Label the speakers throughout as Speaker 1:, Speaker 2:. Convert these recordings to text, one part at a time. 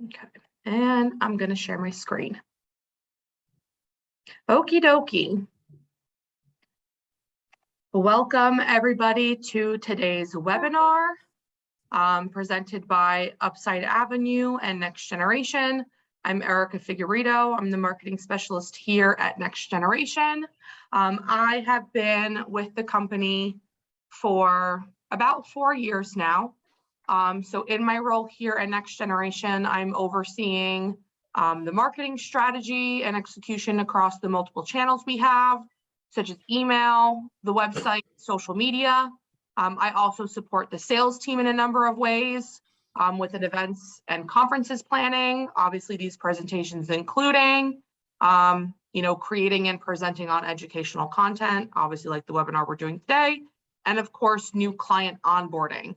Speaker 1: Okay, and I'm going to share my screen. Okie dokie. Welcome everybody to today's webinar presented by Upside Avenue and Next Generation. I'm Erica Figueredo. I'm the marketing specialist here at Next Generation. I have been with the company for about 4 years now. So in my role here at Next Generation, I'm overseeing the marketing strategy and execution across the multiple channels we have, such as email, the website, social media. I also support the sales team in a number of ways with an events and conferences planning. Obviously, these presentations including, creating and presenting on educational content, obviously like the webinar we're doing today, and of course, new client onboarding.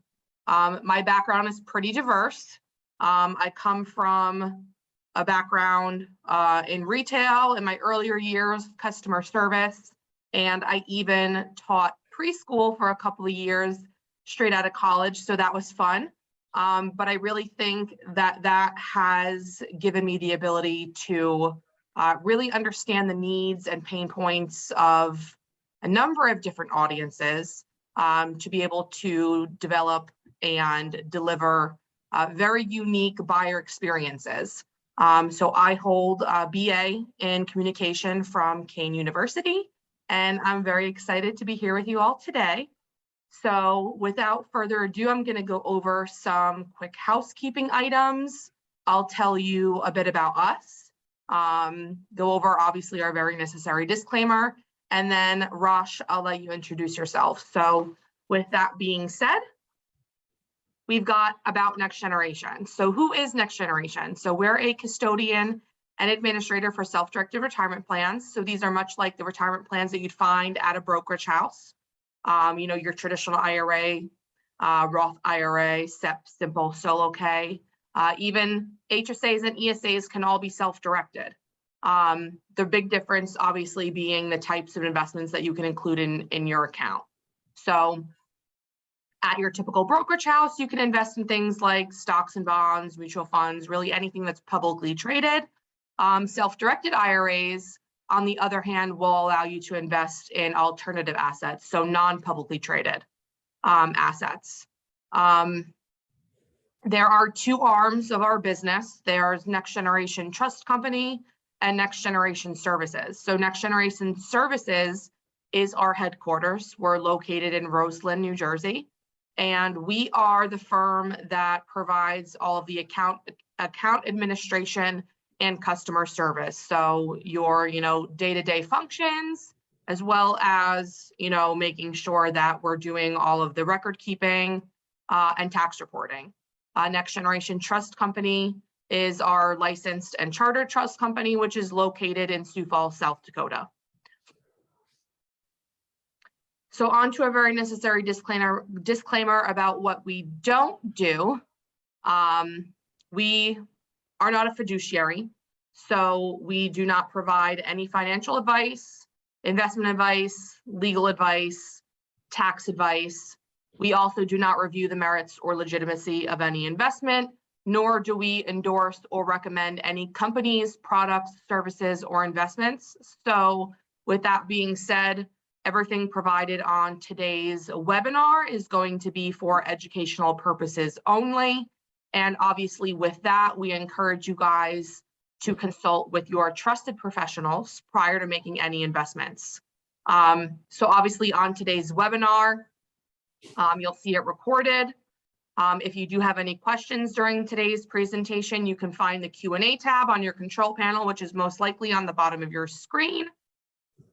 Speaker 1: My background is pretty diverse. I come from a background in retail in my earlier years, customer service, and I even taught preschool for a couple of years straight out of college, so that was fun. But I really think that has given me the ability to really understand the needs and pain points of a number of different audiences to be able to develop and deliver very unique buyer experiences. So I hold a BA in communication from Kane University, and I'm very excited to be here with you all today. So without further ado, I'm going to go over some quick housekeeping items. I'll tell you a bit about us, go over obviously our very necessary disclaimer, and then Rosh, I'll let you introduce yourself. So with that being said, we've got about Next Generation. So who is Next Generation? So we're a custodian and administrator for self-directed retirement plans. So these are much like the retirement plans that you'd find at a brokerage house. Your traditional IRA, Roth IRA, SEP, Simple, Solo K, even HSAs and ESAs can all be self-directed. The big difference obviously being the types of investments that you can include in your account. So at your typical brokerage house, you can invest in things like stocks and bonds, mutual funds, really anything that's publicly traded. Self-directed IRAs, on the other hand, will allow you to invest in alternative assets, so non-publicly traded assets. There are two arms of our business. There's Next Generation Trust Company and Next Generation Services. So Next Generation Services is our headquarters. We're located in Roseland, New Jersey. And we are the firm that provides all of the account administration and customer service. So your, day-to-day functions, as well as, making sure that we're doing all of the record keeping and tax reporting. Next Generation Trust Company is our licensed and chartered trust company, which is located in Sioux Falls, South Dakota. So on to a very necessary disclaimer about what we don't do. We are not a fiduciary, so we do not provide any financial advice, investment advice, legal advice, tax advice. We also do not review the merits or legitimacy of any investment, nor do we endorse or recommend any companies, products, services, or investments. So with that being said, everything provided on today's webinar is going to be for educational purposes only. And obviously with that, we encourage you guys to consult with your trusted professionals prior to making any investments. So obviously on today's webinar, you'll see it recorded. If you do have any questions during today's presentation, you can find the Q&A tab on your control panel, which is most likely on the bottom of your screen.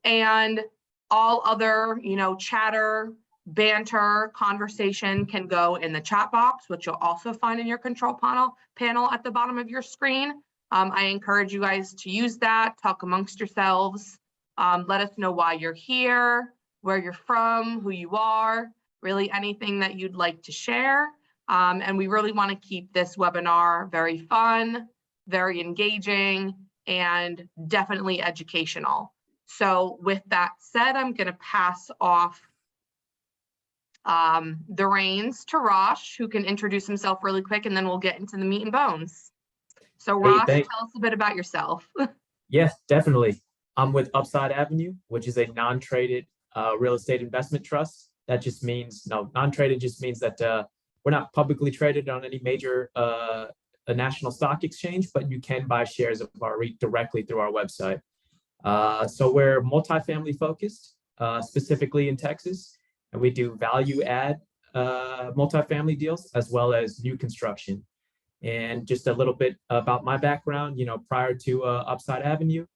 Speaker 1: And all other, chatter, banter, conversation can go in the chat box, which you'll also find in your control panel at the bottom of your screen. I encourage you guys to use that, talk amongst yourselves. Let us know why you're here, where you're from, who you are, really anything that you'd like to share. And we really want to keep this webinar very fun, very engaging, and definitely educational. So with that said, I'm going to pass off the reins to Rosh, who can introduce himself really quick, and then we'll get into the meat and bones. So
Speaker 2: Hey,
Speaker 1: Ross,
Speaker 2: thank.
Speaker 1: tell us a bit about yourself.
Speaker 2: Yeah, definitely. I'm with Upside Avenue, which is a non-traded real estate investment trust. That just means no, non-traded just means that we're not publicly traded on any major a national stock exchange, but you can buy shares of our REIT directly through our website. So we're multifamily focused, specifically in Texas, and we do value add multifamily deals as well as new construction. And just a little bit about my background, prior to Upside Avenue,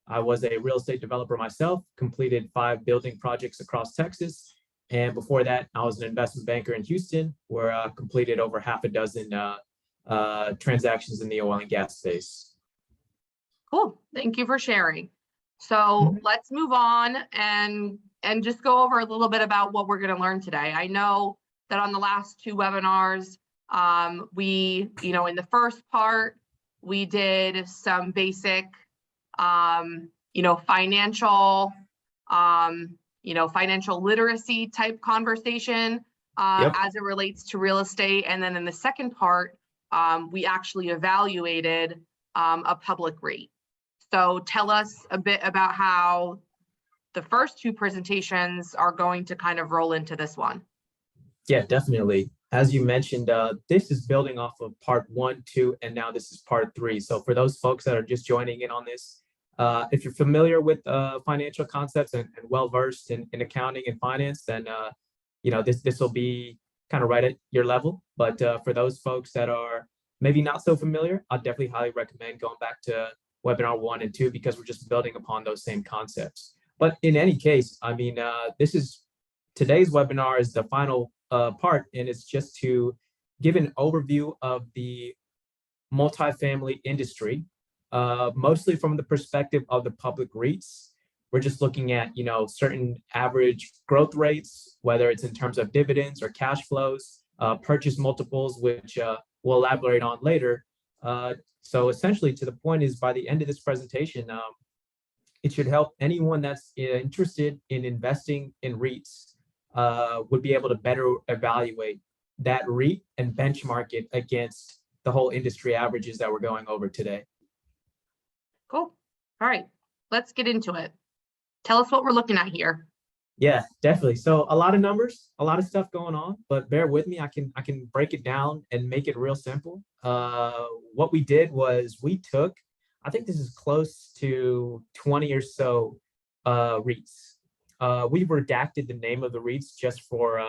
Speaker 2: I was a real estate developer myself, completed 5 building projects across Texas. And before that, I was an investment banker in Houston, where I completed over half a dozen transactions in the oil and gas space.
Speaker 1: Cool. Thank you for sharing. So let's move on and just go over a little bit about what we're going to learn today. I know that on the last 2 webinars, we, in the first part, we did some basic, financial, financial literacy type conversation as it relates to real estate. And then in the second part, we actually evaluated a public REIT. So tell us a bit about how the first 2 presentations are going to kind of roll into this one.
Speaker 2: Yeah, definitely. As you mentioned, this is building off of part 1, 2, and now this is part 3. So for those folks that are just joining in on this, if you're familiar with financial concepts and well-versed in accounting and finance, then this will be kind of right at your level. But for those folks that are maybe not so familiar, I'd definitely highly recommend going back to webinar 1 and 2, because we're just building upon those same concepts. But in any case, I mean, today's webinar is the final part, and it's just to give an overview of the multifamily industry, mostly from the perspective of the public REITs. We're just looking at, certain average growth rates, whether it's in terms of dividends or cash flows, purchase multiples, which we'll elaborate on later. So essentially, to the point is, by the end of this presentation, it should help anyone that's interested in investing in REITs would be able to better evaluate that REIT and benchmark it against the whole industry averages that we're going over today.
Speaker 1: Cool. All right, let's get into it. Tell us what we're looking at here.
Speaker 2: Yeah, definitely. So a lot of numbers, a lot of stuff going on, but bear with me. I can break it down and make it real simple. What we did was we took, I think this is close to 20 or so REITs. We redacted the name of the REITs just for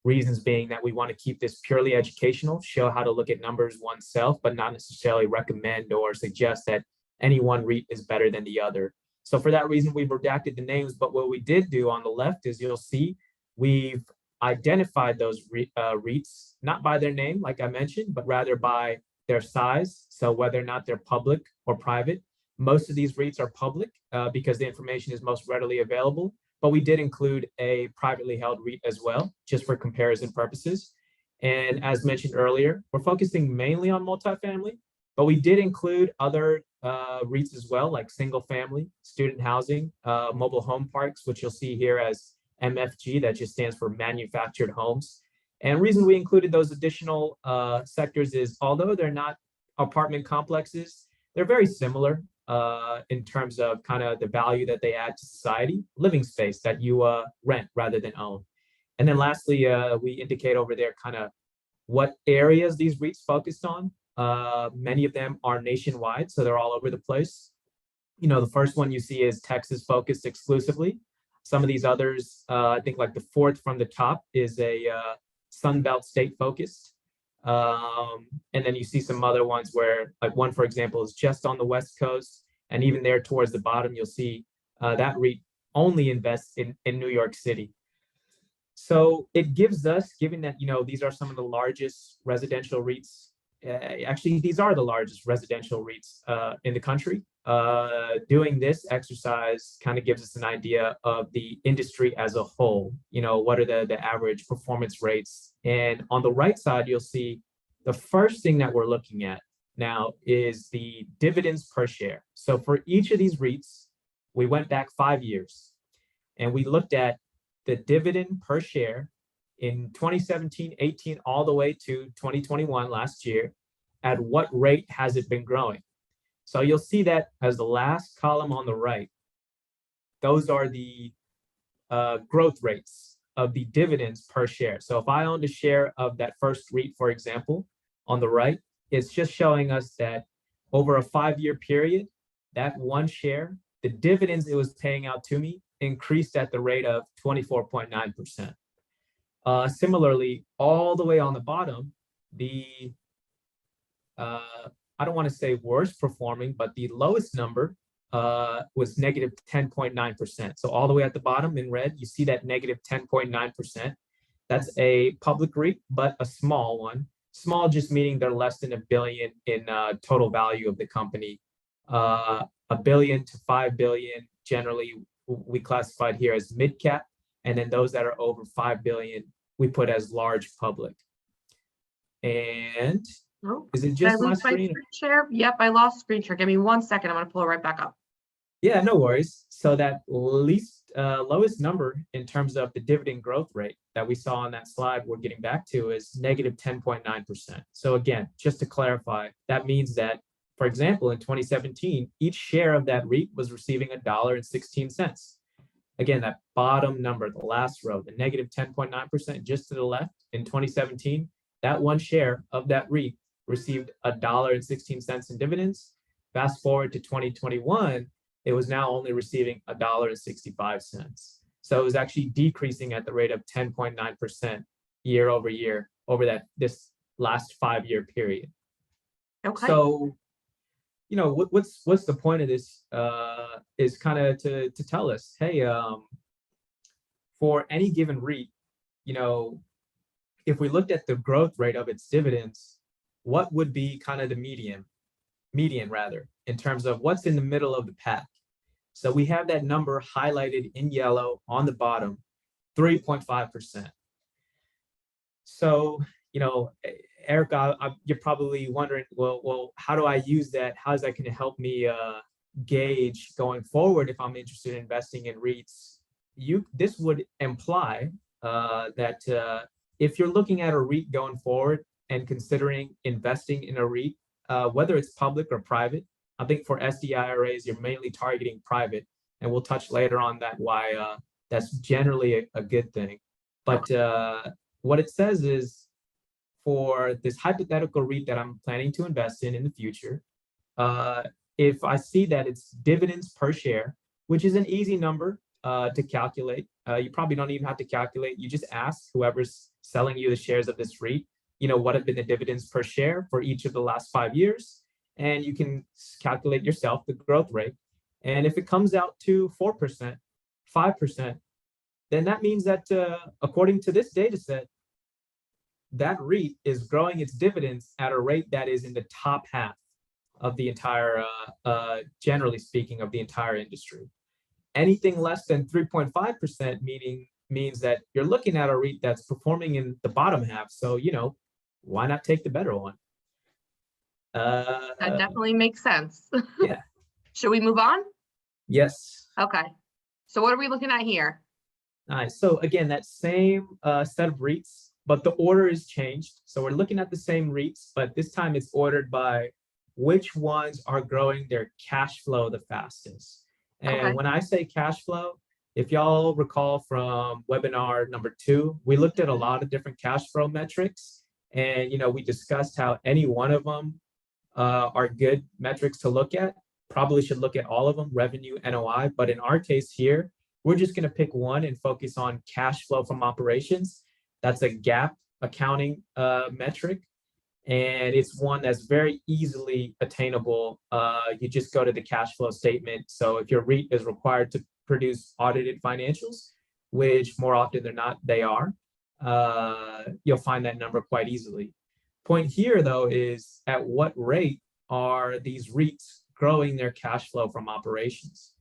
Speaker 2: reasons being that we want to keep this purely educational, show how to look at numbers oneself, but not necessarily recommend or suggest that any one REIT is better than the other. So for that reason, we've redacted the names. But what we did do on the left is, you'll see we've identified those REITs, not by their name, like I mentioned, but rather by their size. So whether or not they're public or private. Most of these REITs are public because the information is most readily available. But we did include a privately held REIT as well, just for comparison purposes. And as mentioned earlier, we're focusing mainly on multifamily, but we did include other REITs as well, like single family, student housing, mobile home parks, which you'll see here as MFG, that just stands for manufactured homes. And the reason we included those additional sectors is, although they're not apartment complexes, they're very similar in terms of kind of the value that they add to society, living space that you rent rather than own. And then lastly, we indicate over there kind of what areas these REITs focused on. Many of them are nationwide, so they're all over the place. The first one you see is Texas focused exclusively. Some of these others, I think like the fourth from the top is a Sunbelt state focused. And then you see some other ones where, like one, for example, is just on the West Coast. And even there towards the bottom, you'll see that REIT only invests in New York City. So it gives us, given that, these are some of the largest residential REITs, actually, these are the largest residential REITs in the country. Doing this exercise kind of gives us an idea of the industry as a whole. What are the average performance rates? And on the right side, you'll see the first thing that we're looking at now is the dividends per share. So for each of these REITs, we went back 5 years and we looked at the dividend per share in 2017, 18, all the way to 2021 last year. at what rate has it been growing. So you'll see that as the last column on the right, those are the growth rates of the dividends per share. So if I owned a share of that first REIT, for example, on the right, it's just showing us that over a 5-year period, that one share, the dividends it was paying out to me increased at the rate of 24.9%. Similarly, all the way on the bottom, the I don't want to say worst performing, but the lowest number was negative 10.9%. So all the way at the bottom in red, you see that negative 10.9%. That's a public REIT, but a small one. Small just meaning they're less than $1 billion in total value of the company. $1 billion to $5 billion, generally we classified here as mid cap, and then those that are over $5 billion, we put as large public. And
Speaker 1: Oh,
Speaker 2: is it
Speaker 1: did I
Speaker 2: just my
Speaker 1: lose my
Speaker 2: screen?
Speaker 1: screen share? Yep, I lost screen share. Give me 1 second. I'm going to pull it right back up.
Speaker 2: Yeah, no worries. So that lowest number in terms of the dividend growth rate that we saw on that slide we're getting back to is negative 10.9%. So again, just to clarify, that means that, for example, in 2017, each share of that REIT was receiving $1.16. Again, that bottom number, the last row, the negative 10.9% just to the left in 2017, that one share of that REIT received $1.16 in dividends. Fast forward to 2021, it was now only receiving $1.65. So it was actually decreasing at the rate of 10.9% year over year over this last 5-year period.
Speaker 1: Okay.
Speaker 2: So, you know, what's the point of this is kind of to tell us, hey, for any given REIT, you know, if we looked at the growth rate of its dividends, what would be kind of the median rather, in terms of what's in the middle of the pack? So we have that number highlighted in yellow on the bottom, 3.5%. So, you know, Erica, you're probably wondering, well, how do I use that? How is that going to help me gauge going forward if I'm interested in investing in REITs? This would imply that if you're looking at a REIT going forward and considering investing in a REIT, whether it's public or private, I think for SDIRAs, you're mainly targeting private, and we'll touch later on that why that's generally a good thing. But what it says is, for this hypothetical REIT that I'm planning to invest in the future, if I see that it's dividends per share, which is an easy number to calculate, you probably don't even have to calculate. You just ask whoever's selling you the shares of this REIT, you know, what have been the dividends per share for each of the last 5 years, and you can calculate yourself the growth rate. And if it comes out to 4%, 5%, then that means that according to this data set, that REIT is growing its dividends at a rate that is in the top half of the entire, generally speaking, of the entire industry. Anything less than 3.5% means that you're looking at a REIT that's performing in the bottom half. So, you know, why not take the better one?
Speaker 1: That definitely makes sense.
Speaker 2: Yeah.
Speaker 1: Should we move on?
Speaker 2: Yes.
Speaker 1: Okay. So what are we looking at here?
Speaker 2: Nice. So again, that same set of REITs, but the order is changed. So we're looking at the same REITs, but this time it's ordered by which ones are growing their cash flow the fastest. And
Speaker 1: Okay.
Speaker 2: when I say cash flow, if y'all recall from webinar number 2, we looked at a lot of different cash flow metrics. And, you know, we discussed how any one of them are good metrics to look at. Probably should look at all of them, revenue, NOI. But in our case here, we're just going to pick one and focus on cash flow from operations. That's a GAAP accounting metric. And it's one that's very easily attainable. You just go to the cash flow statement. So if your REIT is required to produce audited financials, which more often than not they are, you'll find that number quite easily. Point here, though, is at what rate are these REITs growing their cash flow from operations?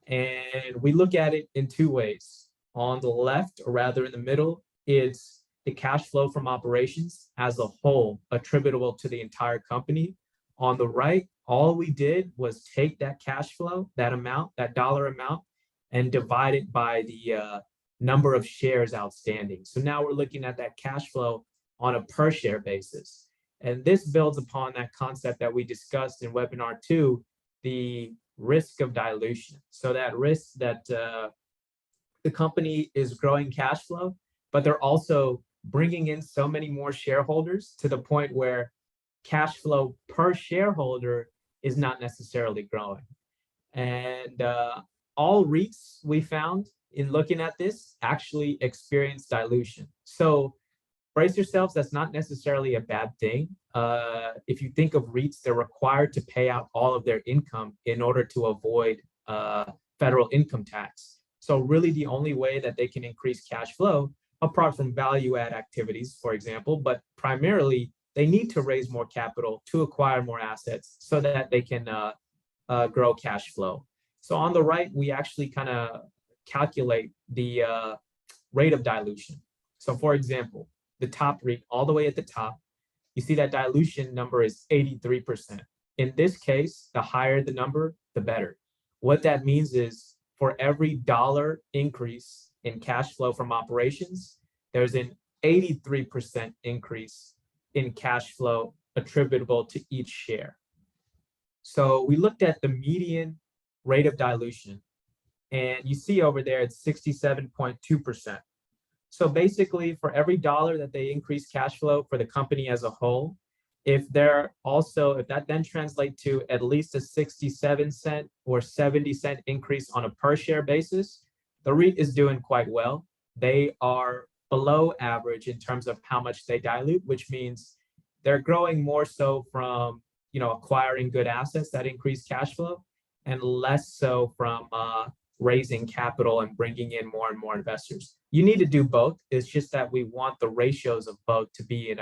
Speaker 2: And we look at it in 2 ways. On the left, or rather in the middle, it's the cash flow from operations as a whole attributable to the entire company. On the right, all we did was take that cash flow, that amount, that dollar amount, and divide it by the number of shares outstanding. So now we're looking at that cash flow on a per share basis. And this builds upon that concept that we discussed in webinar 2, the risk of dilution. So that risk that the company is growing cash flow, but they're also bringing in so many more shareholders to the point where cash flow per shareholder is not necessarily growing. And all REITs we found in looking at this actually experience dilution. So brace yourselves, that's not necessarily a bad thing. If you think of REITs, they're required to pay out all of their income in order to avoid federal income tax. So really the only way that they can increase cash flow, apart from value add activities, for example, but primarily they need to raise more capital to acquire more assets so that they can grow cash flow. So on the right, we actually kind of calculate the rate of dilution. So for example, the top REIT all the way at the top, you see that dilution number is 83%. In this case, the higher the number, the better. What that means is for every dollar increase in cash flow from operations, there's an 83% increase in cash flow attributable to each share. So we looked at the median rate of dilution, and you see over there it's 67.2%. So basically, for every dollar that they increase cash flow for the company as a whole, if that then translates to at least a 67-cent or 70-cent increase on a per share basis, the REIT is doing quite well. They are below average in terms of how much they dilute, which means they're growing more so from acquiring good assets that increase cash flow, and less so from raising capital and bringing in more and more investors. You need to do both. It's just that we want the ratios of both to be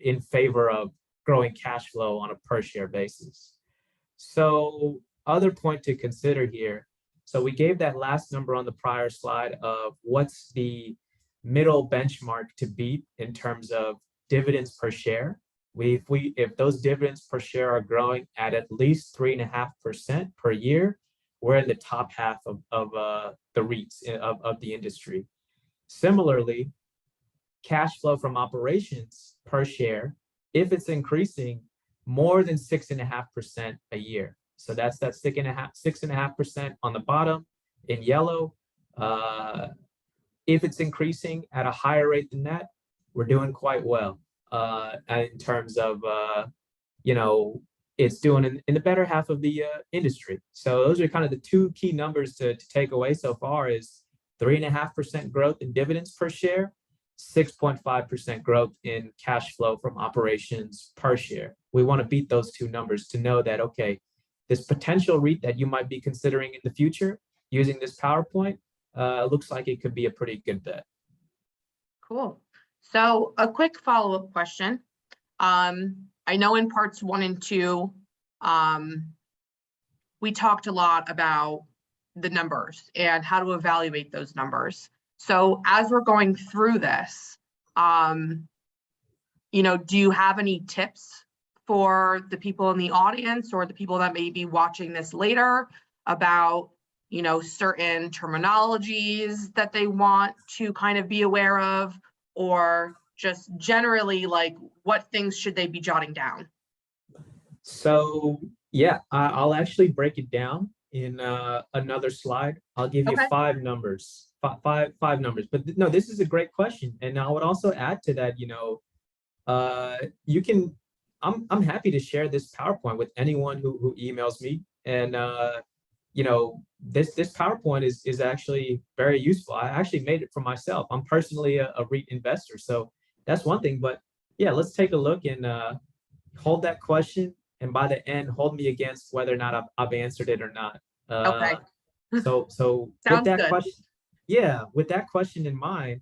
Speaker 2: in favor of growing cash flow on a per share basis. So other point to consider here. So we gave that last number on the prior slide of what's the middle benchmark to beat in terms of dividends per share. If those dividends per share are growing at least 3.5% per year, we're in the top half of the REITs of the industry. Similarly, cash flow from operations per share, if it's increasing more than 6.5% a year. So that's that 6.5% on the bottom in yellow. If it's increasing at a higher rate than that, we're doing quite well in terms of it's doing in the better half of the industry. So those are kind of the two key numbers to take away so far is 3.5% growth in dividends per share, 6.5% growth in cash flow from operations per share. We want to beat those two numbers to know that, okay, this potential REIT that you might be considering in the future using this PowerPoint looks like it could be a pretty good bet.
Speaker 1: Cool. So a quick follow-up question. I know in parts 1 and 2, we talked a lot about the numbers and how to evaluate those numbers. So as we're going through this, do you have any tips for the people in the audience or the people that may be watching this later about, certain terminologies that they want to kind of be aware of, or just generally like what things should they be jotting down?
Speaker 2: So yeah, I'll actually break it down in another slide. I'll give you 5 numbers, five numbers. But no, this is a great question, and I would also add to that. You can. I'm happy to share this PowerPoint with anyone who emails me, and this PowerPoint is actually very useful. I actually made it for myself. I'm personally a REIT investor, so that's one thing. But yeah, let's take a look and hold that question. And by the end, hold me against whether or not I've answered it or not.
Speaker 1: Okay.
Speaker 2: So with that question, with that question in mind,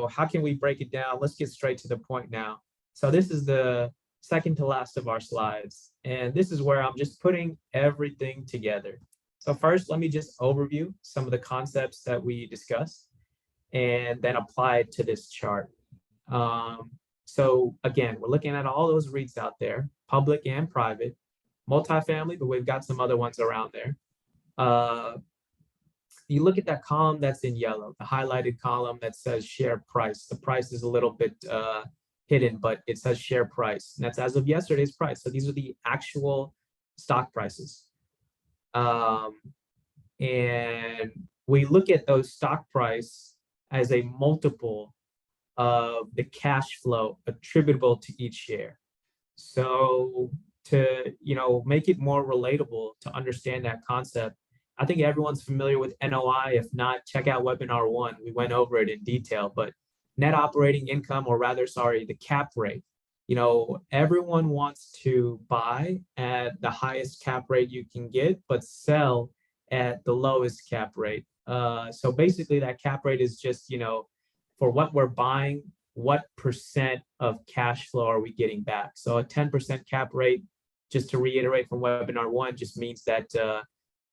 Speaker 2: how can we break it down? Let's get straight to the point now. So this is the second to last of our slides, and this is where I'm just putting everything together. So first, let me just overview some of the concepts that we discussed, and then apply it to this chart. So again, we're looking at all those REITs out there, public and private, multifamily, but we've got some other ones around there. You look at that column that's in yellow, the highlighted column that says share price. The price is a little bit hidden, but it says share price. And that's as of yesterday's price. So these are the actual stock prices. And we look at those stock price as a multiple of the cash flow attributable to each share. So to make it more relatable to understand that concept, I think everyone's familiar with NOI. If not, check out webinar 1. We went over it in detail, but net operating income, or rather, sorry, the cap rate. Everyone wants to buy at the highest cap rate you can get, but sell at the lowest cap rate. So basically that cap rate is just, for what we're buying, what percent of cash flow are we getting back? So a 10% cap rate, just to reiterate from webinar 1, just means that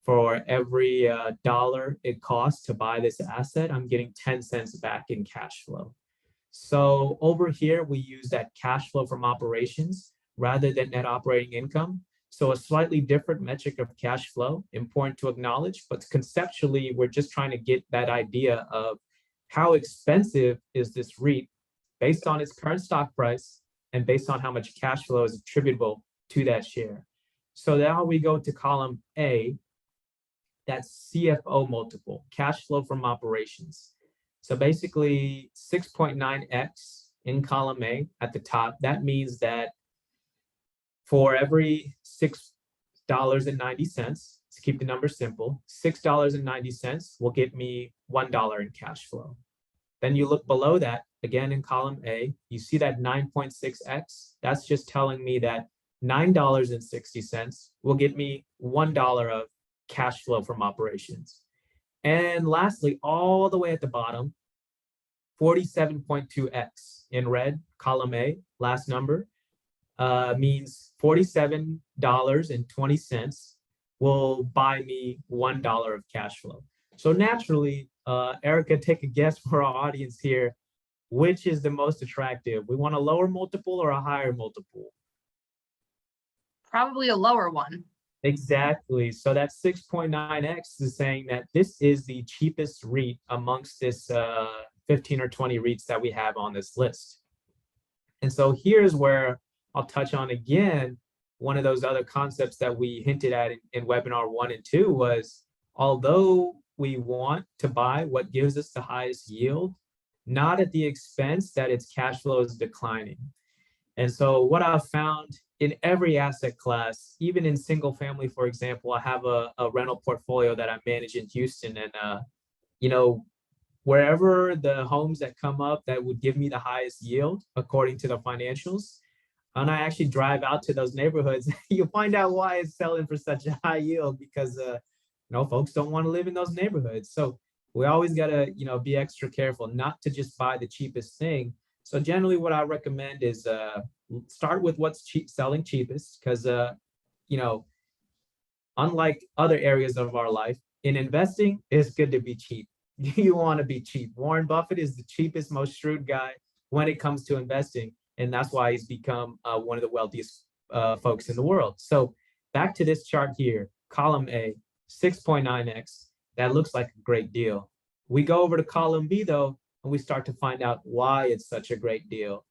Speaker 2: for every dollar it costs to buy this asset, I'm getting 10 cents back in cash flow. So over here, we use that cash flow from operations rather than net operating income. So a slightly different metric of cash flow, important to acknowledge, but conceptually, we're just trying to get that idea of how expensive is this REIT based on its current stock price and based on how much cash flow is attributable to that share. So now we go to column A, that's CFO multiple, cash flow from operations. So basically 6.9x in column A at the top. That means that for every $6.90, to keep the number simple, $6.90 will get me $1 in cash flow. Then you look below that, again in column A, you see that 9.6x. That's just telling me that $9.60 will get me $1 of cash flow from operations. And lastly, all the way at the bottom, 47.2x in red, column A, last number, means $47.20 will buy me $1 of cash flow. So naturally, Erica, take a guess for our audience here. Which is the most attractive? We want a lower multiple or a higher multiple?
Speaker 1: Probably a lower one.
Speaker 2: Exactly. So that 6.9x is saying that this is the cheapest REIT amongst this 15 or 20 REITs that we have on this list. And so here's where I'll touch on again, one of those other concepts that we hinted at in webinar 1 and 2 was, although we want to buy what gives us the highest yield, not at the expense that its cash flow is declining. And so what I've found in every asset class, even in single family, for example, I have a rental portfolio that I manage in Houston, and wherever the homes that come up that would give me the highest yield according to the financials, and I actually drive out to those neighborhoods, you'll find out why it's selling for such a high yield, because folks don't want to live in those neighborhoods. So we always gotta be extra careful not to just buy the cheapest thing. So generally what I recommend is start with what's selling cheapest, because unlike other areas of our life, in investing, it's good to be cheap. You want to be cheap. Warren Buffett is the cheapest, most shrewd guy when it comes to investing, and that's why he's become one of the wealthiest folks in the world. So back to this chart here, column A, 6.9x. That looks like a great deal. We go over to column B though, and we start to find out why it's such a great deal.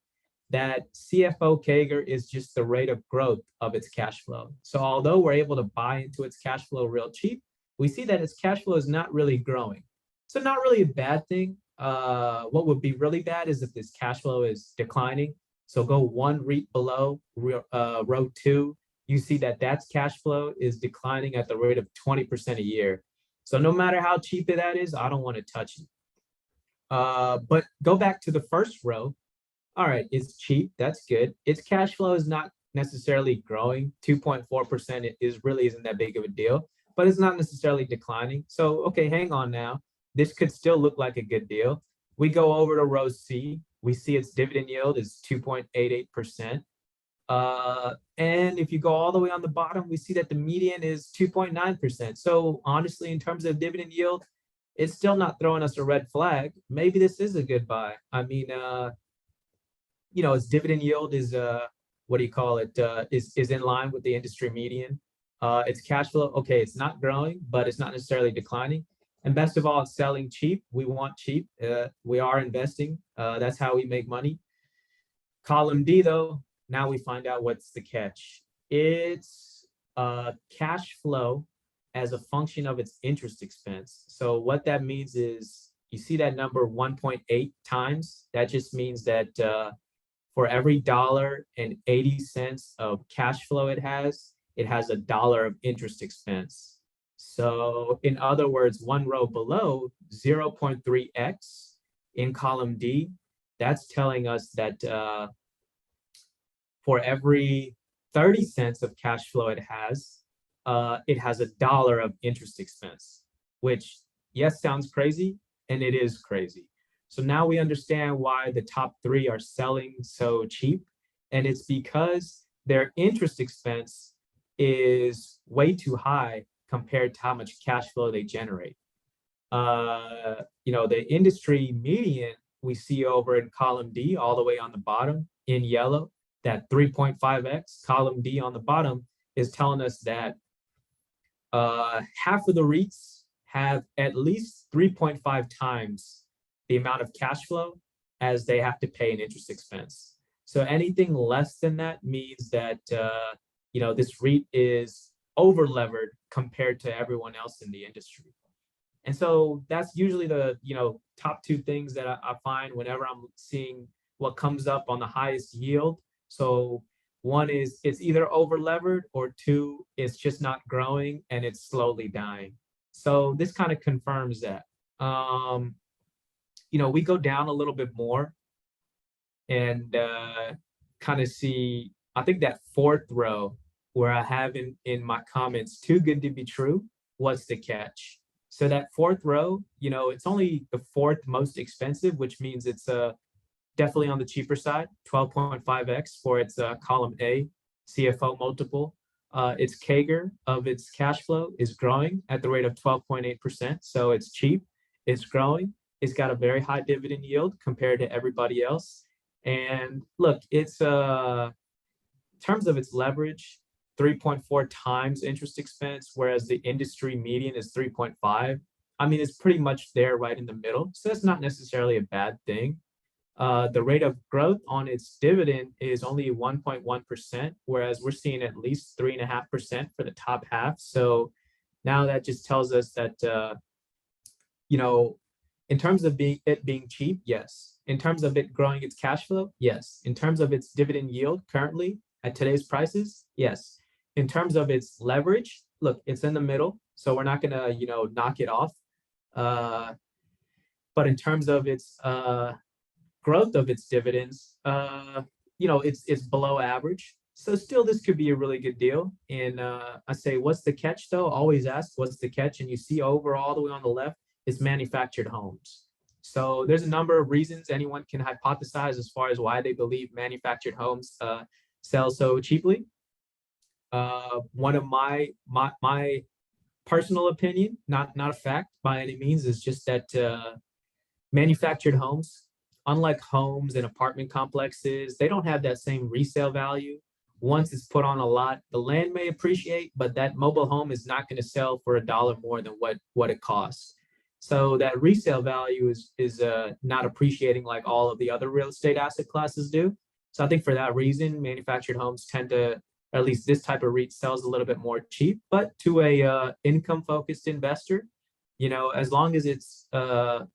Speaker 2: That CFO CAGR is just the rate of growth of its cash flow. So although we're able to buy into its cash flow real cheap, we see that its cash flow is not really growing. So not really a bad thing. What would be really bad is if this cash flow is declining. So go one REIT below, row 2, you see that that's cash flow is declining at the rate of 20% a year. So no matter how cheap that is, I don't want to touch it. But go back to the first row. All right, it's cheap. That's good. Its cash flow is not necessarily growing. 2.4% really isn't that big of a deal, but it's not necessarily declining. So, okay, hang on now. This could still look like a good deal. We go over to row C. We see its dividend yield is 2.88%. And if you go all the way on the bottom, we see that the median is 2.9%. So honestly, in terms of dividend yield, it's still not throwing us a red flag. Maybe this is a good buy. I mean, its dividend yield is is in line with the industry median. Its cash flow, okay, it's not growing, but it's not necessarily declining. And best of all, it's selling cheap. We want cheap. We are investing. That's how we make money. Column D, though, now we find out what's the catch. It's cash flow as a function of its interest expense. So what that means is, you see that number 1.8 times? That just means that for every $1.80 of cash flow it has $1 of interest expense. So in other words, one row below, 0.3x in column D, that's telling us that for every 30 cents of cash flow it has $1 of interest expense, which, yes, sounds crazy, and it is crazy. So now we understand why the top three are selling so cheap, and it's because their interest expense is way too high compared to how much cash flow they generate. The industry median we see over in column D, all the way on the bottom in yellow, that 3.5x, column D on the bottom, is telling us that half of the REITs have at least 3.5 times the amount of cash flow as they have to pay in interest expense. So anything less than that means that this REIT is over levered compared to everyone else in the industry. And so that's usually the top two things that I find whenever I'm seeing what comes up on the highest yield. So one is it's either over levered, or two, it's just not growing and it's slowly dying. So this kind of confirms that. We go down a little bit more and kind of see, I think that fourth row where I have in my comments, too good to be true, what's the catch? So that fourth row, it's only the fourth most expensive, which means it's definitely on the cheaper side, 12.5x for its column A CFO multiple. Its CAGR of its cash flow is growing at the rate of 12.8%. So it's cheap, it's growing, it's got a very high dividend yield compared to everybody else. And look, it's in terms of its leverage, 3.4 times interest expense, whereas the industry median is 3.5. I mean, it's pretty much there right in the middle. So that's not necessarily a bad thing. The rate of growth on its dividend is only 1.1%, whereas we're seeing at least 3.5% for the top half. So now that just tells us that, in terms of it being cheap, yes. In terms of it growing its cash flow, yes. In terms of its dividend yield currently at today's prices, yes. In terms of its leverage, look, it's in the middle, so we're not gonna, knock it off. But in terms of its growth of its dividends, it's below average. So still, this could be a really good deal. And I say, what's the catch though? Always ask, what's the catch? And you see over all the way on the left is manufactured homes. So there's a number of reasons anyone can hypothesize as far as why they believe manufactured homes sell so cheaply. One of my personal opinion, not a fact by any means, is just that manufactured homes, unlike homes and apartment complexes, they don't have that same resale value. Once it's put on a lot, the land may appreciate, but that mobile home is not going to sell for $1 more than what it costs. So that resale value is not appreciating like all of the other real estate asset classes do. So I think for that reason, manufactured homes tend to, or at least this type of REIT, sells a little bit more cheap. But to a income-focused investor, as long as it's value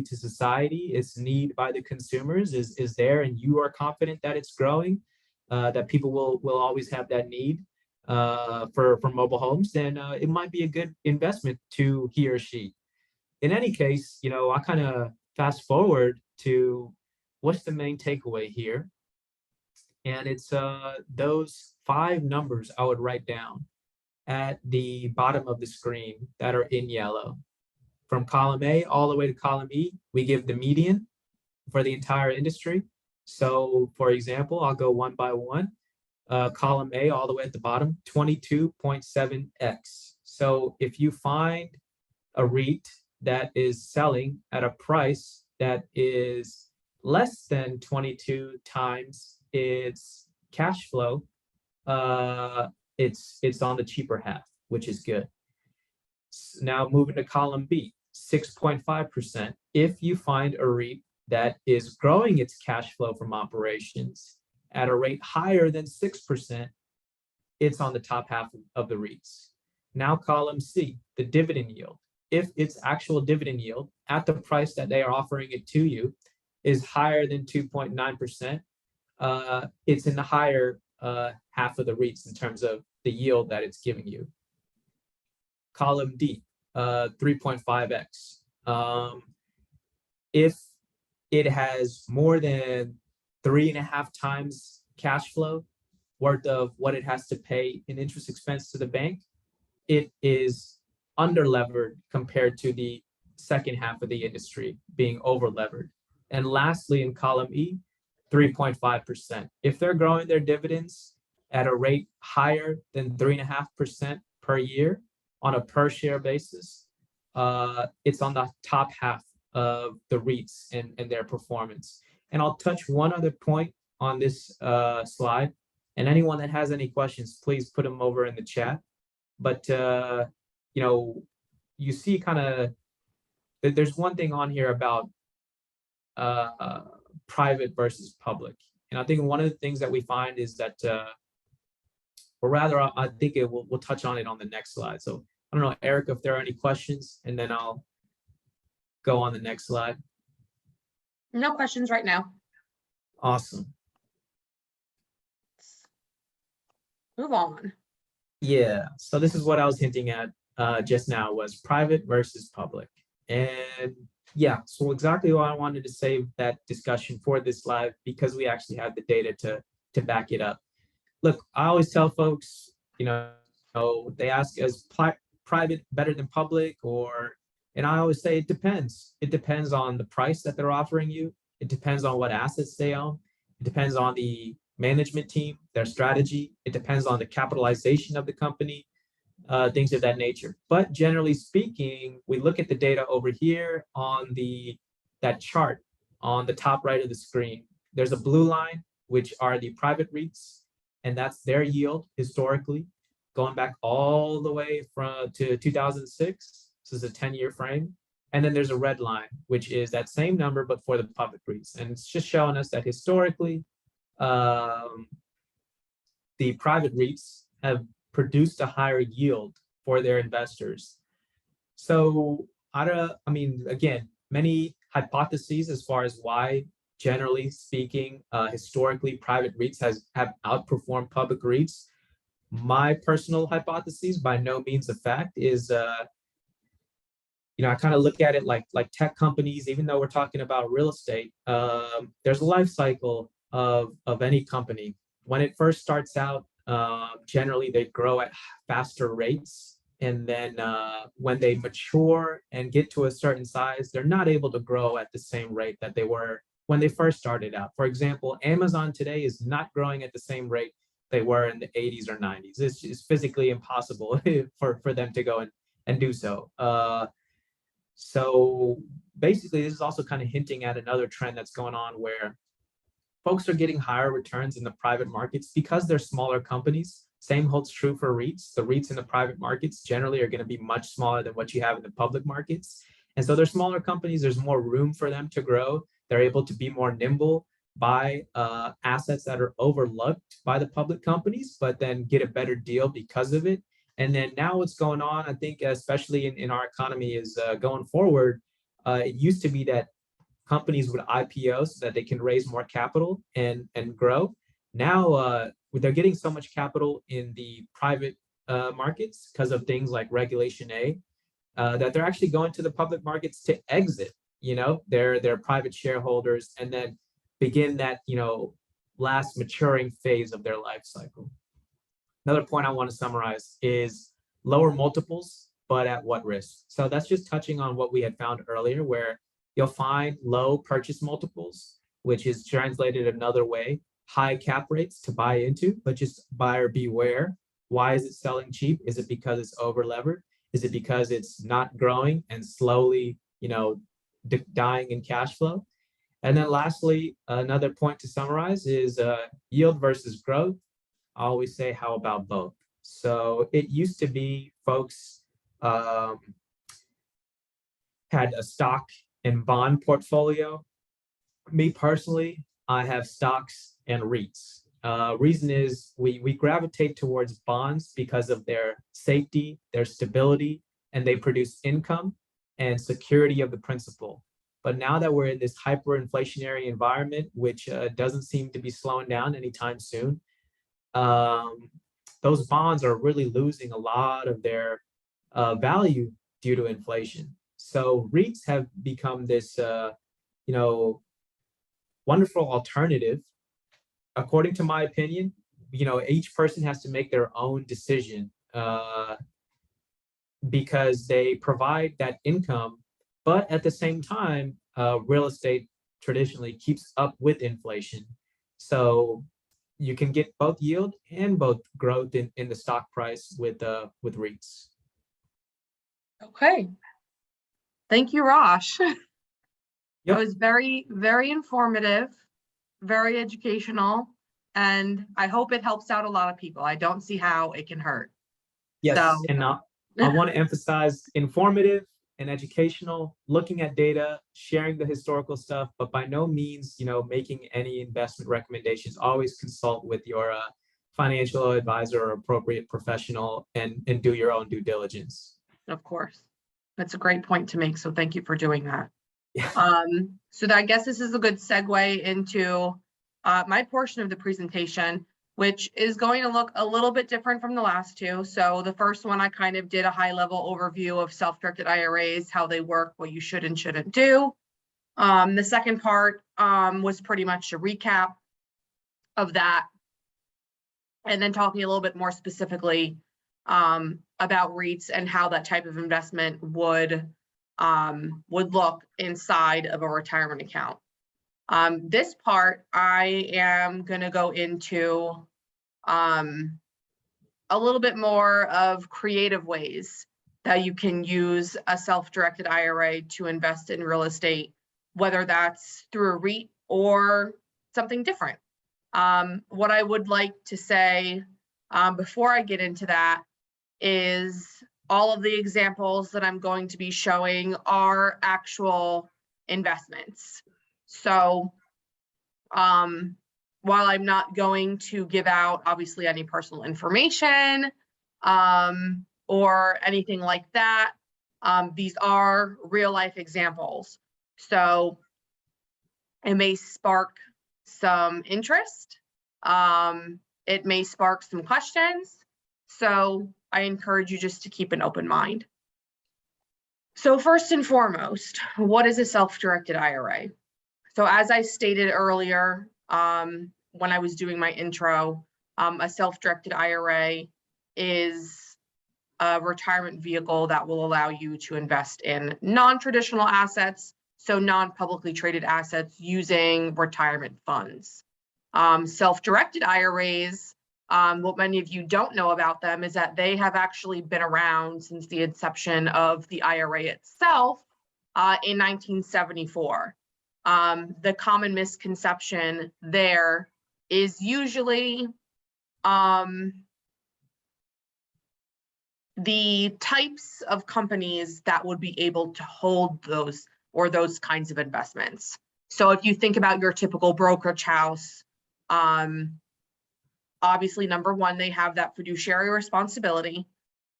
Speaker 2: to society, its need by the consumers is there, and you are confident that it's growing, that people will always have that need for mobile homes, then it might be a good investment to he or she. In any case, I kind of fast forward to what's the main takeaway here, and it's those 5 numbers I would write down at the bottom of the screen that are in yellow. From column A all the way to column E, we give the median for the entire industry. So for example, I'll go one by one. Column A all the way at the bottom, 22.7x. So if you find a REIT that is selling at a price that is less than 22 times its cash flow, it's on the cheaper half, which is good. Now moving to column B, 6.5%. If you find a REIT that is growing its cash flow from operations at a rate higher than 6%, it's on the top half of the REITs. Now column C, the dividend yield. If its actual dividend yield at the price that they are offering it to you is higher than 2.9%, it's in the higher half of the REITs in terms of the yield that it's giving you. Column D, 3.5x. If it has more than 3.5 times cash flow worth of what it has to pay in interest expense to the bank, it is underlevered compared to the second half of the industry being overlevered. And lastly, in column E, 3.5%. If they're growing their dividends at a rate higher than 3.5% per year on a per share basis, it's on the top half of the REITs and their performance. And I'll touch one other point on this slide. And anyone that has any questions, please put them over in the chat. But, you know, you see kind of, there's one thing on here about private versus public. And I think one of the things that we find is that, or rather, I think we'll touch on it on the next slide. So I don't know, Eric, if there are any questions, and then I'll go on the next slide.
Speaker 1: No questions right now.
Speaker 2: Awesome.
Speaker 1: Move on.
Speaker 2: Yeah, so this is what I was hinting at just now, was private versus public. And yeah, so exactly why I wanted to save that discussion for this live, because we actually have the data to back it up. Look, I always tell folks, you know, they ask, is private better than public? And I always say it depends. It depends on the price that they're offering you. It depends on what assets they own. It depends on the management team, their strategy. It depends on the capitalization of the company, things of that nature. But generally speaking, we look at the data over here on that chart on the top right of the screen. There's a blue line, which are the private REITs, and that's their yield historically, going back all the way to 2006. This is a 10-year frame. And then there's a red line, which is that same number, but for the public REITs. And it's just showing us that historically, the private REITs have produced a higher yield for their investors. So I mean, again, many hypotheses as far as why, generally speaking, historically, private REITs have outperformed public REITs. My personal hypothesis, by no means a fact, is you know, I kind of look at it like tech companies. Even though we're talking about real estate, there's a life cycle of any company. When it first starts out, generally they grow at faster rates, and then when they mature and get to a certain size, they're not able to grow at the same rate that they were when they first started out. For example, Amazon today is not growing at the same rate they were in the 80s or 90s. It's just physically impossible for them to go and do so. So basically, this is also kind of hinting at another trend that's going on, where folks are getting higher returns in the private markets because they're smaller companies. Same holds true for REITs. The REITs in the private markets generally are going to be much smaller than what you have in the public markets. And so they're smaller companies. There's more room for them to grow. They're able to be more nimble, buy assets that are overlooked by the public companies, but then get a better deal because of it. And then now what's going on, I think, especially in our economy, is going forward, it used to be that companies would IPO so that they can raise more capital and grow. Now they're getting so much capital in the private markets because of things like Regulation A, that they're actually going to the public markets to exit, you know, their private shareholders, and then begin that, you know, last maturing phase of their life cycle. Another point I want to summarize is lower multiples, but at what risk? So that's just touching on what we had found earlier, where you'll find low purchase multiples, which is translated another way, high cap rates to buy into, but just buyer beware. Why is it selling cheap? Is it because it's over levered? Is it because it's not growing and slowly, you know, dying in cash flow? And then lastly, another point to summarize is yield versus growth. I always say, how about both? So it used to be folks had a stock and bond portfolio, Me personally, I have stocks and REITs. Reason is we gravitate towards bonds because of their safety, their stability, and they produce income and security of the principal. But now that we're in this hyperinflationary environment, which doesn't seem to be slowing down anytime soon, um, those bonds are really losing a lot of their value due to inflation. So REITs have become this, you know, wonderful alternative. According to my opinion, each person has to make their own decision because they provide that income, but at the same time, real estate traditionally keeps up with inflation. So you can get both yield and both growth in the stock price with REITs.
Speaker 1: Okay. Thank you, Rosh. That
Speaker 2: Yep.
Speaker 1: was very, very informative, very educational, and I hope it helps out a lot of people. I don't see how it can hurt.
Speaker 2: Yes.
Speaker 1: So,
Speaker 2: And I want to emphasize informative and educational, looking at data, sharing the historical stuff, but by no means, making any investment recommendations. Always consult with your financial advisor or appropriate professional and do your own due diligence.
Speaker 1: of course, that's a great point to make. So thank you for doing that.
Speaker 2: Yeah.
Speaker 1: So I guess this is a good segue into my portion of the presentation, which is going to look a little bit different from the last two. So the first one, I kind of did a high-level overview of self-directed IRAs, how they work, what you should and shouldn't do. The second part was pretty much a recap of that, and then talking a little bit more specifically about REITs and how that type of investment would look inside of a retirement account. This part, I am going to go into a little bit more of creative ways that you can use a self-directed IRA to invest in real estate, whether that's through a REIT or something different. What I would like to say before I get into that is all of the examples that I'm going to be showing are actual investments. So while I'm not going to give out obviously any personal information or anything like that, these are real life examples. So it may spark some interest. It may spark some questions. So I encourage you just to keep an open mind. So first and foremost, what is a self-directed IRA? So as I stated earlier, when I was doing my intro, a self-directed IRA is a retirement vehicle that will allow you to invest in non-traditional assets, so non-publicly traded assets using retirement funds. Self-directed IRAs, what many of you don't know about them is that they have actually been around since the inception of the IRA itself in 1974. The common misconception there is usually the types of companies that would be able to hold those or those kinds of investments. So if you think about your typical brokerage house, obviously, number one, they have that fiduciary responsibility,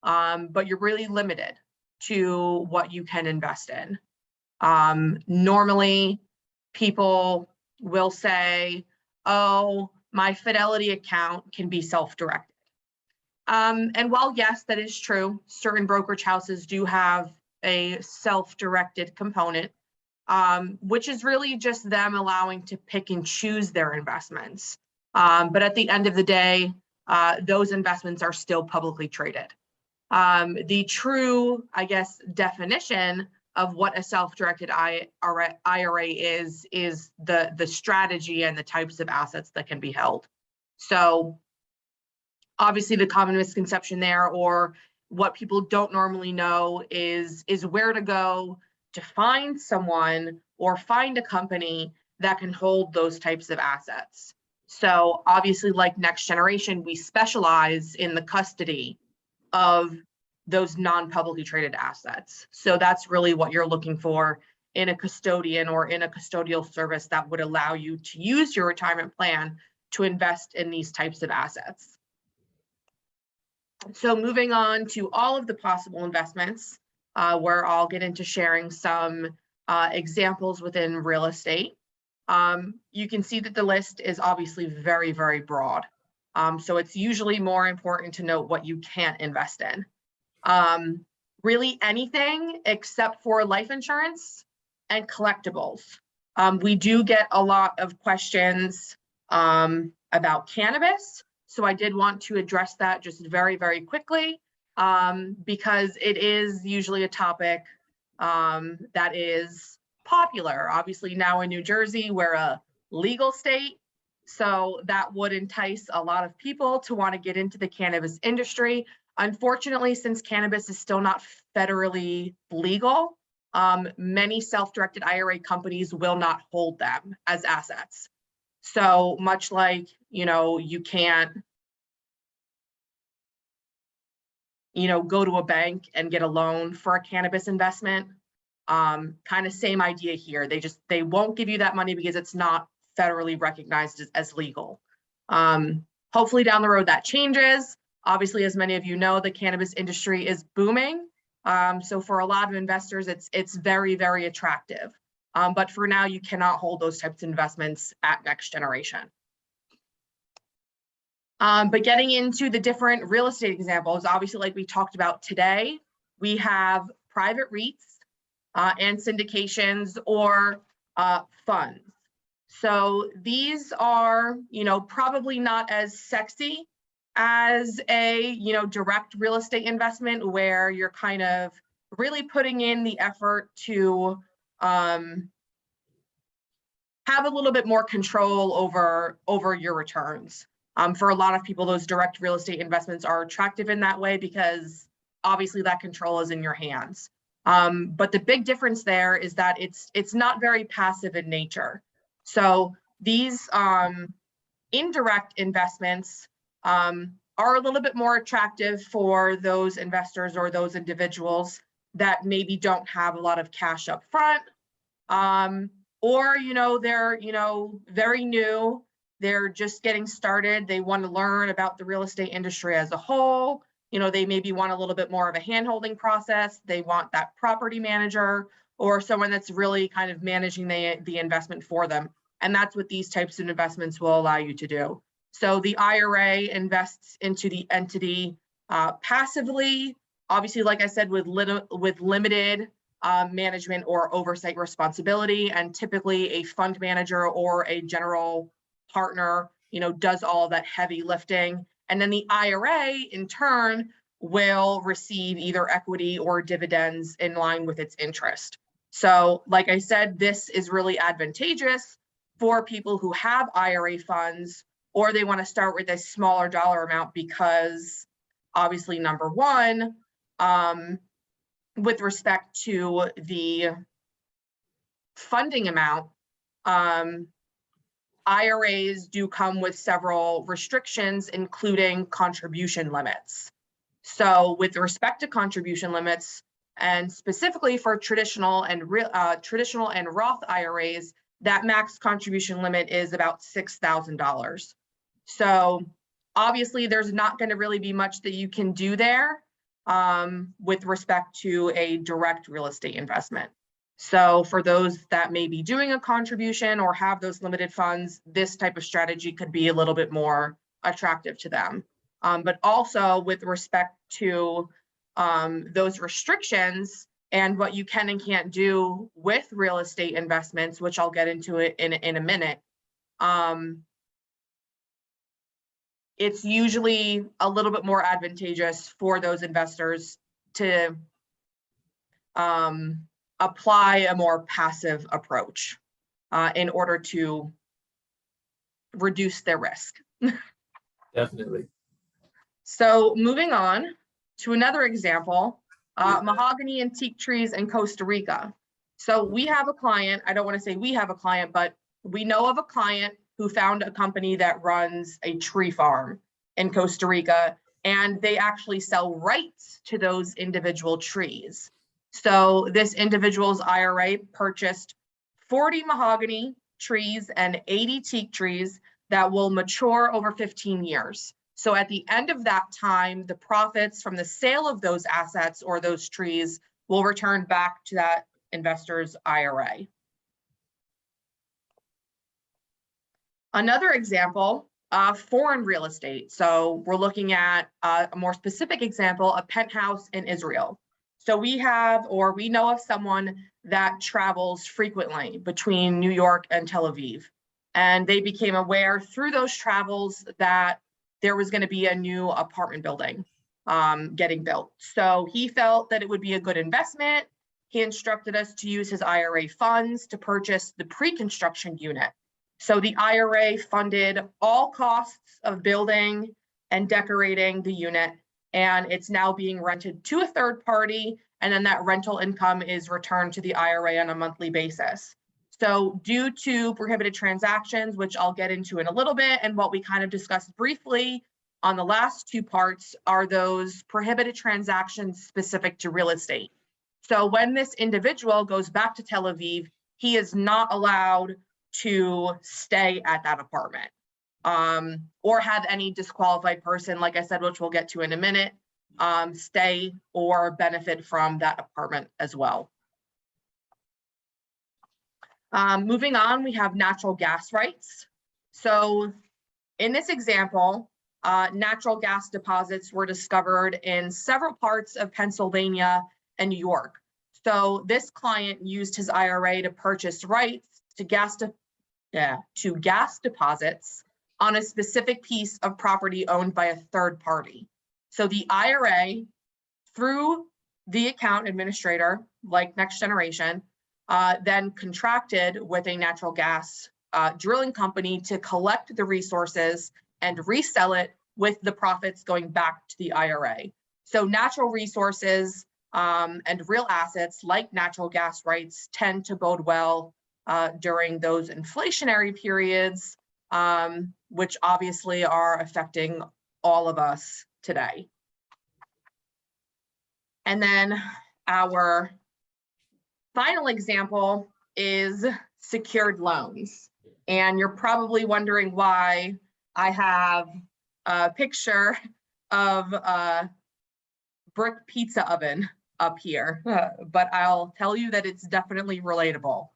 Speaker 1: but you're really limited to what you can invest in. Normally, people will say, oh, my Fidelity account can be self-directed. And while yes, that is true, certain brokerage houses do have a self-directed component, which is really just them allowing to pick and choose their investments. But at the end of the day, those investments are still publicly traded. The true, I guess, definition of what a self-directed IRA is the strategy and the types of assets that can be held. So obviously the common misconception there, or what people don't normally know, is where to go to find someone or find a company that can hold those types of assets. So obviously, like Next Generation, we specialize in the custody of those non-publicly traded assets. So that's really what you're looking for in a custodian or in a custodial service that would allow you to use your retirement plan to invest in these types of assets. So moving on to all of the possible investments, where I'll get into sharing some examples within real estate. You can see that the list is obviously very, very broad. So it's usually more important to note what you can't invest in. Really anything except for life insurance and collectibles. We do get a lot of questions about cannabis. So I did want to address that just very, very quickly, because it is usually a topic that is popular. Obviously now in New Jersey, we're a legal state. So that would entice a lot of people to want to get into the cannabis industry. Unfortunately, since cannabis is still not federally legal, many self-directed IRA companies will not hold them as assets. So much like, you can't, go to a bank and get a loan for a cannabis investment. Kind of same idea here. They won't give you that money because it's not federally recognized as legal. Hopefully down the road that changes. Obviously, as many of you know, the cannabis industry is booming. So for a lot of investors, it's very, very attractive. But for now, you cannot hold those types of investments at Next Generation. But getting into the different real estate examples, obviously, like we talked about today, we have private REITs and syndications or funds. So these are, probably not as sexy as a, direct real estate investment where you're kind of really putting in the effort to have a little bit more control over your returns. For a lot of people, those direct real estate investments are attractive in that way because obviously that control is in your hands. But the big difference there is that it's not very passive in nature. So these indirect investments are a little bit more attractive for those investors or those individuals that maybe don't have a lot of cash up front, or they're very new, they're just getting started, they want to learn about the real estate industry as a whole. They maybe want a little bit more of a hand-holding process, they want that property manager or someone that's really kind of managing the investment for them. And that's what these types of investments will allow you to do. So the IRA invests into the entity passively, obviously, like I said, with limited management or oversight responsibility, and typically a fund manager or a general partner, does all of that heavy lifting. And then the IRA in turn will receive either equity or dividends in line with its interest. So like I said, this is really advantageous for people who have IRA funds, or they want to start with a smaller dollar amount because obviously, number one, with respect to the funding amount, IRAs do come with several restrictions, including contribution limits. So with respect to contribution limits, and specifically for traditional and Roth IRAs, that max contribution limit is about $6,000. So obviously there's not going to really be much that you can do there with respect to a direct real estate investment. So for those that may be doing a contribution or have those limited funds, this type of strategy could be a little bit more attractive to them. But also with respect to those restrictions and what you can and can't do with real estate investments, which I'll get into it in a minute, it's usually a little bit more advantageous for those investors to apply a more passive approach in order to reduce their risk.
Speaker 2: Definitely.
Speaker 1: So moving on to another example, mahogany and teak trees in Costa Rica. So we have a client, I don't want to say we have a client, but we know of a client who found a company that runs a tree farm in Costa Rica, and they actually sell rights to those individual trees. So this individual's IRA purchased 40 mahogany trees and 80 teak trees that will mature over 15 years. So at the end of that time, the profits from the sale of those assets or those trees will return back to that investor's IRA. Another example, foreign real estate. So we're looking at a more specific example, a penthouse in Israel. So we know of someone that travels frequently between New York and Tel Aviv. And they became aware through those travels that there was going to be a new apartment building getting built. So he felt that it would be a good investment. He instructed us to use his IRA funds to purchase the pre-construction unit. So the IRA funded all costs of building and decorating the unit, and it's now being rented to a third party, and then that rental income is returned to the IRA on a monthly basis. So due to prohibited transactions, which I'll get into in a little bit, and what we kind of discussed briefly on the last two parts are those prohibited transactions specific to real estate. So when this individual goes back to Tel Aviv, he is not allowed to stay at that apartment or have any disqualified person, like I said, which we'll get to in a minute, stay or benefit from that apartment as well. Moving on, we have natural gas rights. So in this example, natural gas deposits were discovered in several parts of Pennsylvania and New York. So this client used his IRA to purchase rights to gas deposits on a specific piece of property owned by a third party. So the IRA, through the account administrator, like Next Generation, then contracted with a natural gas drilling company to collect the resources and resell it with the profits going back to the IRA. So natural resources and real assets like natural gas rights tend to bode well during those inflationary periods, which obviously are affecting all of us today. And then our final example is secured loans. And you're probably wondering why I have a picture of a brick pizza oven up here, but I'll tell you that it's definitely relatable.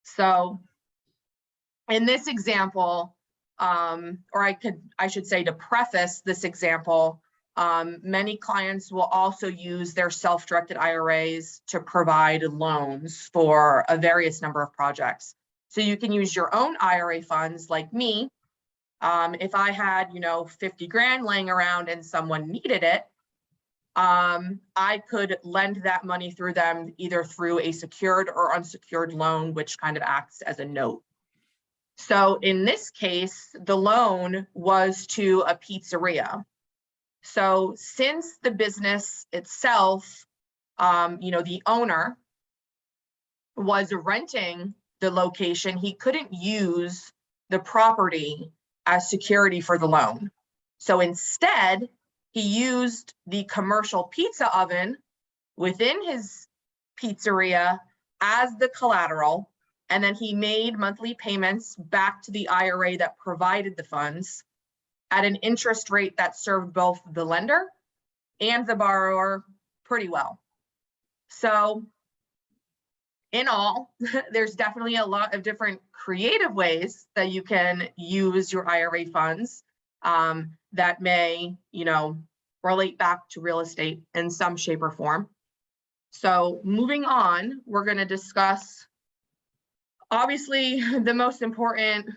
Speaker 1: So in this example, or I should say to preface this example, many clients will also use their self-directed IRAs to provide loans for a various number of projects. So you can use your own IRA funds like me. If I had, 50 grand laying around and someone needed it, I could lend that money through them either through a secured or unsecured loan, which kind of acts as a note. So in this case, the loan was to a pizzeria. So since the business itself, the owner was renting the location, he couldn't use the property as security for the loan. So instead, he used the commercial pizza oven within his pizzeria as the collateral, and then he made monthly payments back to the IRA that provided the funds at an interest rate that served both the lender and the borrower pretty well. So in all, there's definitely a lot of different creative ways that you can use your IRA funds that may, relate back to real estate in some shape or form. So moving on, we're going to discuss, obviously, the most important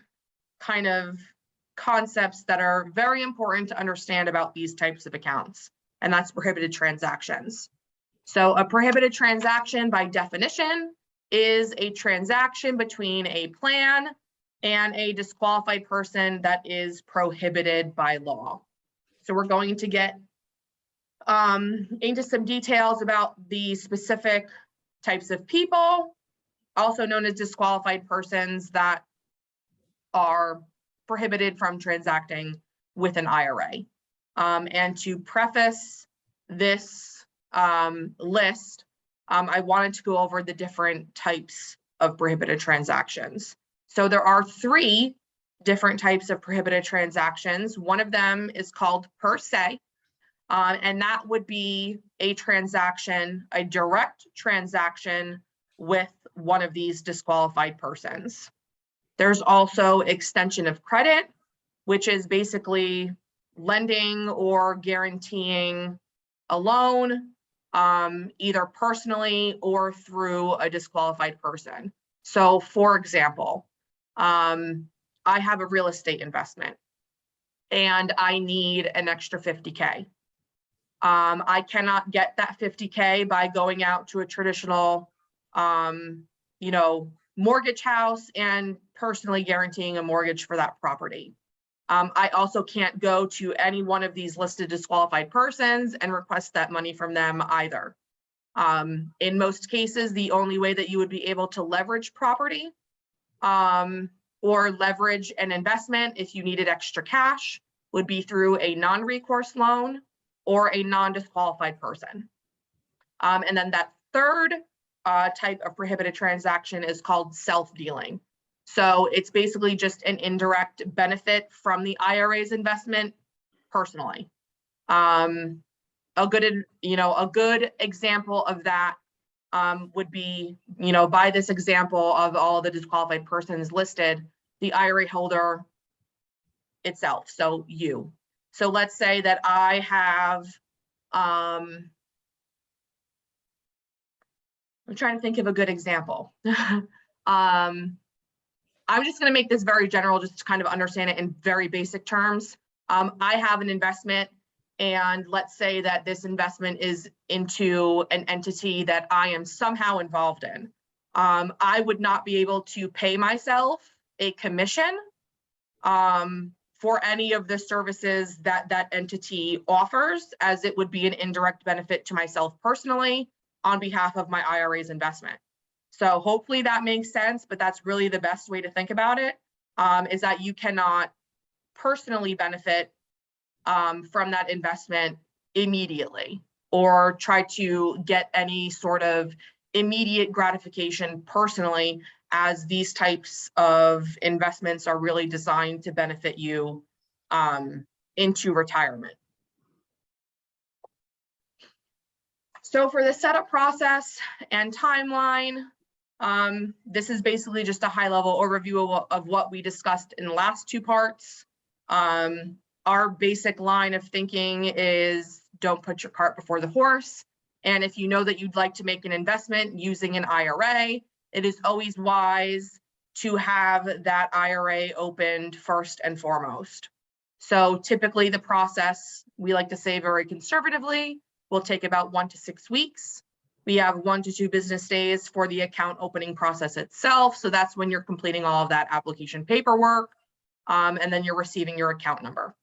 Speaker 1: kind of concepts that are very important to understand about these types of accounts, and that's prohibited transactions. So a prohibited transaction by definition is a transaction between a plan and a disqualified person that is prohibited by law. So we're going to get into some details about the specific types of people, also known as disqualified persons, that are prohibited from transacting with an IRA. And to preface this list, I wanted to go over the different types of prohibited transactions. So there are 3 different types of prohibited transactions. One of them is called per se, and that would be a transaction, a direct transaction with one of these disqualified persons. There's also extension of credit, which is basically lending or guaranteeing a loan, either personally or through a disqualified person. So for example, I have a real estate investment and I need an extra 50K. I cannot get that 50K by going out to a traditional, mortgage house and personally guaranteeing a mortgage for that property. I also can't go to any one of these listed disqualified persons and request that money from them either. In most cases, the only way that you would be able to leverage property or leverage an investment if you needed extra cash would be through a non-recourse loan or a non-disqualified person. And then that third type of prohibited transaction is called self-dealing. So it's basically just an indirect benefit from the IRA's investment personally. A good example of that would be, by this example of all the disqualified persons listed, the IRA holder itself, so you. So let's say that I have, I'm trying to think of a good example. I'm just going to make this very general, just to kind of understand it in very basic terms. I have an investment, and let's say that this investment is into an entity that I am somehow involved in. I would not be able to pay myself a commission for any of the services that that entity offers, as it would be an indirect benefit to myself personally on behalf of my IRA's investment. So hopefully that makes sense, but that's really the best way to think about it, is that you cannot personally benefit from that investment immediately or try to get any sort of immediate gratification personally, as these types of investments are really designed to benefit you into retirement. So for the setup process and timeline, this is basically just a high-level overview of what we discussed in the last 2 parts. Our basic line of thinking is don't put your cart before the horse. And if you know that you'd like to make an investment using an IRA, it is always wise to have that IRA opened first and foremost. So typically the process, we like to say very conservatively, will take about 1 to 6 weeks. We have 1 to 2 business days for the account opening process itself. So that's when you're completing all of that application paperwork, and then you're receiving your account number.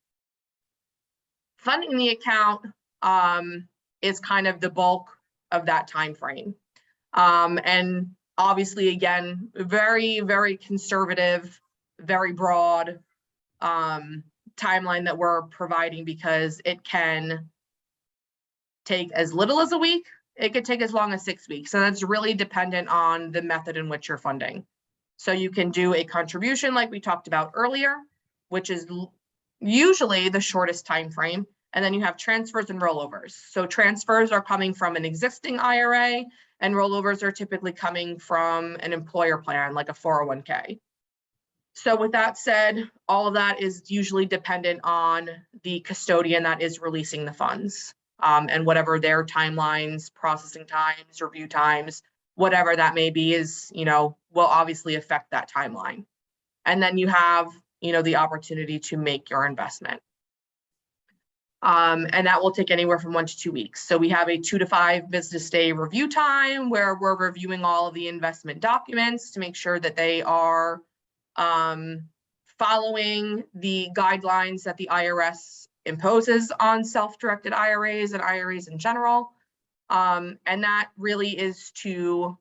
Speaker 1: Funding the account is kind of the bulk of that time frame. And obviously, again, very, very conservative, very broad timeline that we're providing, because it can take as little as a week. It could take as long as 6 weeks. So that's really dependent on the method in which you're funding. So you can do a contribution like we talked about earlier, which is usually the shortest time frame. And then you have transfers and rollovers. So transfers are coming from an existing IRA, and rollovers are typically coming from an employer plan like a 401k. So with that said, all of that is usually dependent on the custodian that is releasing the funds, and whatever their timelines, processing times, review times, whatever that may be, is, will obviously affect that timeline. And then you have, the opportunity to make your investment. And that will take anywhere from 1 to 2 weeks. So we have a 2 to 5 business day review time, where we're reviewing all of the investment documents to make sure that they are following the guidelines that the IRS imposes on self-directed IRAs and IRAs in general. And that really is to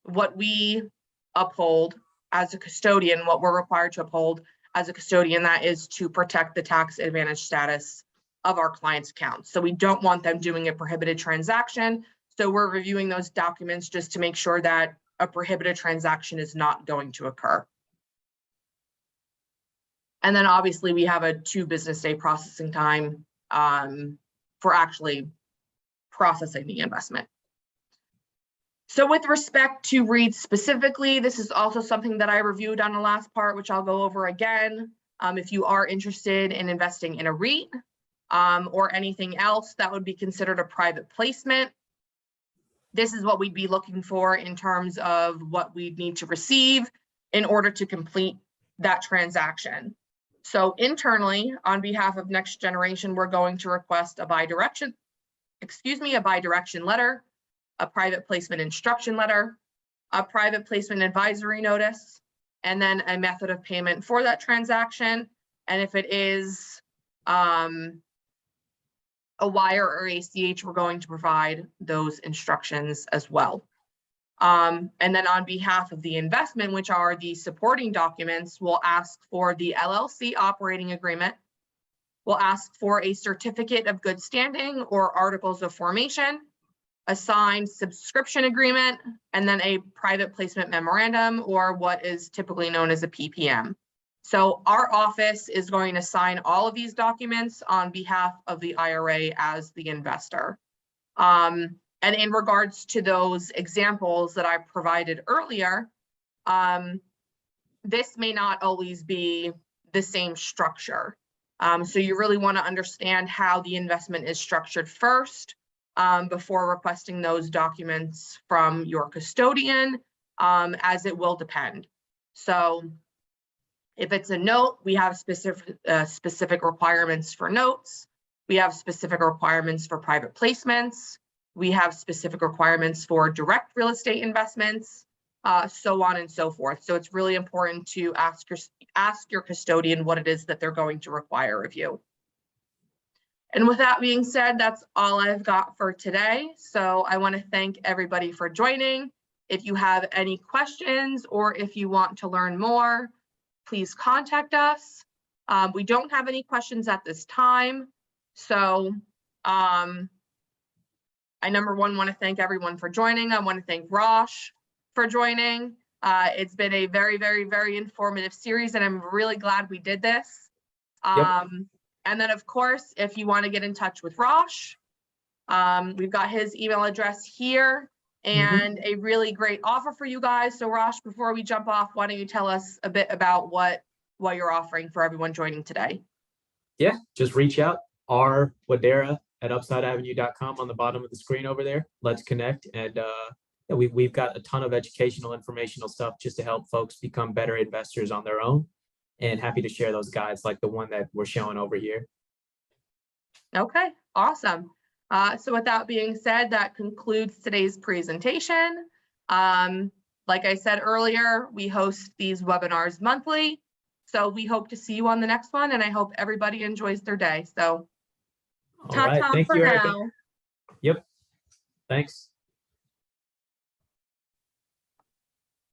Speaker 1: what we uphold as a custodian, what we're required to uphold as a custodian, that is to protect the tax advantage status of our client's accounts. So we don't want them doing a prohibited transaction. So we're reviewing those documents just to make sure that a prohibited transaction is not going to occur. And then obviously we have a 2 business day processing time for actually processing the investment. So with respect to REITs specifically, this is also something that I reviewed on the last part, which I'll go over again. If you are interested in investing in a REIT or anything else that would be considered a private placement, this is what we'd be looking for in terms of what we'd need to receive in order to complete that transaction. So internally, on behalf of Next Generation, we're going to request a bi-direction letter, a private placement instruction letter, a private placement advisory notice, and then a method of payment for that transaction. And if it is a wire or ACH, we're going to provide those instructions as well. And then on behalf of the investment, which are the supporting documents, we'll ask for the LLC operating agreement. We'll ask for a certificate of good standing or articles of formation, a signed subscription agreement, and then a private placement memorandum, or what is typically known as a PPM. So our office is going to sign all of these documents on behalf of the IRA as the investor. And in regards to those examples that I provided earlier, this may not always be the same structure. So you really want to understand how the investment is structured first before requesting those documents from your custodian, as it will depend. So if it's a note, we have specific requirements for notes. We have specific requirements for private placements. We have specific requirements for direct real estate investments, so on and so forth. So it's really important to ask your custodian what it is that they're going to require of you. And with that being said, that's all I've got for today. So I want to thank everybody for joining. If you have any questions or if you want to learn more, please contact us. We don't have any questions at this time. So I, number one, want to thank everyone for joining. I want to thank Rosh for joining. It's been a very, very, very informative series, and I'm really glad we did this.
Speaker 2: Yep.
Speaker 1: And then, of course, if you want to get in touch with Rosh, we've got his email address here and a really great offer for you guys. So Rosh, before we jump off, why don't you tell us a bit about what you're offering for everyone joining today?
Speaker 2: Yeah, just reach out, rwadera@upsideavenue.com on the bottom of the screen over there. Let's connect. And we've got a ton of educational, informational stuff just to help folks become better investors on their own. And happy to share those guides like the one that we're showing over here.
Speaker 1: Okay, awesome. So with that being said, that concludes today's presentation. Like I said earlier, we host these webinars monthly. So we hope to see you on the next one, and I hope everybody enjoys their day. So
Speaker 2: All right, thank
Speaker 1: for
Speaker 2: you, Erica.
Speaker 1: now.
Speaker 2: Yep, thanks.